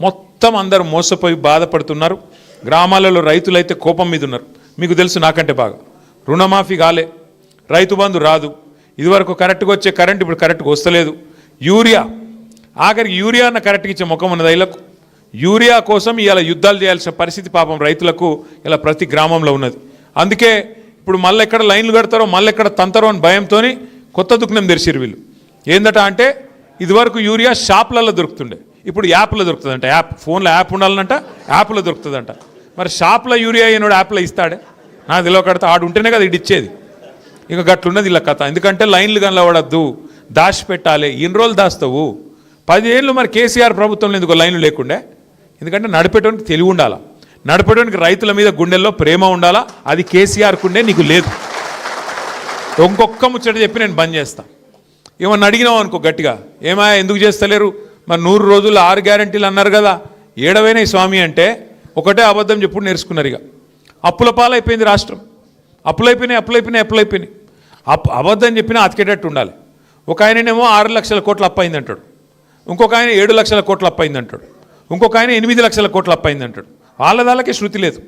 మొత్తం అందరూ మోసపోయి బాధపడుతున్నారు. గ్రామాలలో రైతులైతే కోపం మీద ఉన్నారు. మీకు తెలుసు నాకంటే బాగా, రుణమాఫీ కాలే, రైతు బంధు రాదు, ఇదివరకు కరెక్ట్గా వచ్చే కరెంట్ ఇప్పుడు కరెక్ట్గా వస్తలేదు, యూరియా ఆఖరికి యూరియా అన్న కరెక్ట్గా ఇచ్చే ముఖం ఉన్నది రైతులకు. యూరియా కోసం ఇలా యుద్ధాలు చేయాల్సిన పరిస్థితి పాపం రైతులకు ఇలా ప్రతి గ్రామంలో ఉన్నది. అందుకే ఇప్పుడు మళ్ళీ ఎక్కడ లైన్లు కడతారో మళ్ళీ ఎక్కడ తంతారో అని భయంతో కొత్త దుఃఖం తెరిచిరు వీళ్ళు. ఏందట అంటే ఇదివరకు యూరియా షాపులలో దొరుకుతుండే, ఇప్పుడు యాప్లో దొరుకుతుందంట. యాప్ ఫోన్లో యాప్ ఉండాలనంట, యాప్లో దొరుకుతుందంట. మరి షాప్లో యూరియా అయినోడు యాప్లో ఇస్తాడే? నాకు తెలియకడితే ఆడు ఉంటేనే కదా ఇది ఇచ్చేది. ఇక గట్లున్నది ఇలా కథ. ఎందుకంటే లైన్లు కనబడద్దు, దాచిపెట్టాలి. ఎన్ని రోజులు దాస్తావు? 10 ఏళ్ళు మరి కేసీఆర్ ప్రభుత్వంలో ఎందుకు లైన్లు లేకుండే? ఎందుకంటే నడిపేటోనికి తెలివి ఉండాలా, నడిపేటోనికి రైతుల మీద గుండెల్లో ప్రేమ ఉండాలా. అది కేసీఆర్కు ఉండే, నీకు లేదు. ఇంకొక్క ముచ్చట చెప్పి నేను బంద్ చేస్తా. ఏమన్నా అడిగినావు అనుకో గట్టిగా, ఏమా ఎందుకు చేస్తలేరు, మరి 100 రోజులు 6 గ్యారంటీలు అన్నారు కదా, ఏడవైనా స్వామి అంటే ఒకటే అబద్ధం చెప్పుడు నేర్చుకున్నారు. ఇక అప్పుల పాలైపోయింది రాష్ట్రం, అప్పులైపోయినాయి. అబద్ధం చెప్పినా అతికేటట్టు ఉండాలి. ఒక ఆయననేమో 6 లక్షల కోట్లు అప్పయింది అంటాడు, ఇంకొక ఆయన 7 లక్షల కోట్లు అప్పయింది అంటాడు, ఇంకొక ఆయన 8 లక్షల కోట్లు అప్పయింది అంటాడు. వాళ్ళకే శృతి లేదు.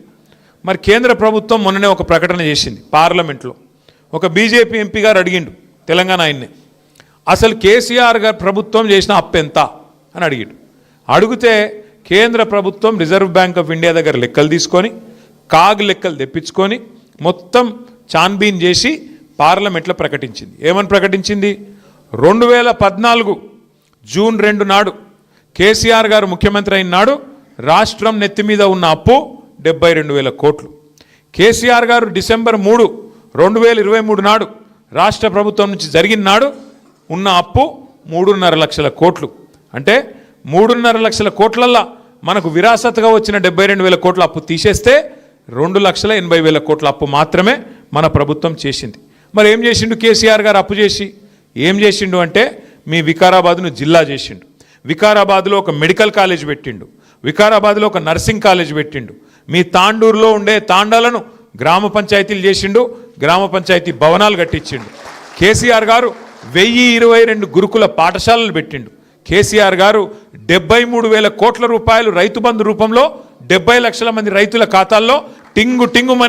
మరి కేంద్ర ప్రభుత్వం మొన్ననే ఒక ప్రకటన చేసింది పార్లమెంట్లో. ఒక బీజేపీ ఎంపీ గారు అడిగిండు తెలంగాణ ఆయన్నే, అసలు కేసీఆర్ గారు ప్రభుత్వం చేసిన అప్పు ఎంత అని అడిగాడు. అడిగితే కేంద్ర ప్రభుత్వం రిజర్వ్ బ్యాంక్ ఆఫ్ ఇండియా దగ్గర లెక్కలు తీసుకొని, కాగ్ లెక్కలు తెప్పించుకొని మొత్తం చాన్బీన్ చేసి పార్లమెంట్లో ప్రకటించింది. ఏమని ప్రకటించింది? 2014 జూన్ 2 నాడు కేసీఆర్ గారు ముఖ్యమంత్రి అయిన నాడు రాష్ట్రం నెత్తి మీద ఉన్న అప్పు 72,000 కోట్లు. కేసీఆర్ గారు డిసెంబర్ 3, 2023 నాడు రాష్ట్ర ప్రభుత్వం నుంచి జరిగిన నాడు ఉన్న అప్పు 3.5 లక్షల కోట్లు. అంటే 3.5 లక్షల కోట్లల్లో మనకు విరాసత్గా వచ్చిన 72,000 కోట్ల అప్పు తీసేస్తే 2,80,000 కోట్ల అప్పు మాత్రమే మన ప్రభుత్వం చేసింది. మరి ఏం చేసిండు కేసీఆర్ గారు అప్పు చేసి? ఏం చేసిండు అంటే మీ వికారాబాద్ను జిల్లా చేసిండు, వికారాబాద్లో ఒక మెడికల్ కాలేజ్ పెట్టిండు, వికారాబాద్లో ఒక నర్సింగ్ కాలేజ్ పెట్టిండు, మీ తాండూరులో ఉండే తాండాలను గ్రామ పంచాయతీలు చేసిండు, గ్రామ పంచాయతీ భవనాలు కట్టించిండు. కేసీఆర్ గారు 1022 గురుకుల పాఠశాలలు పెట్టిండు. కేసీఆర్ గారు 73,000 కోట్ల రూపాయలు రైతు బంధు రూపంలో 70 లక్షల మంది రైతుల ఖాతాల్లో టింగు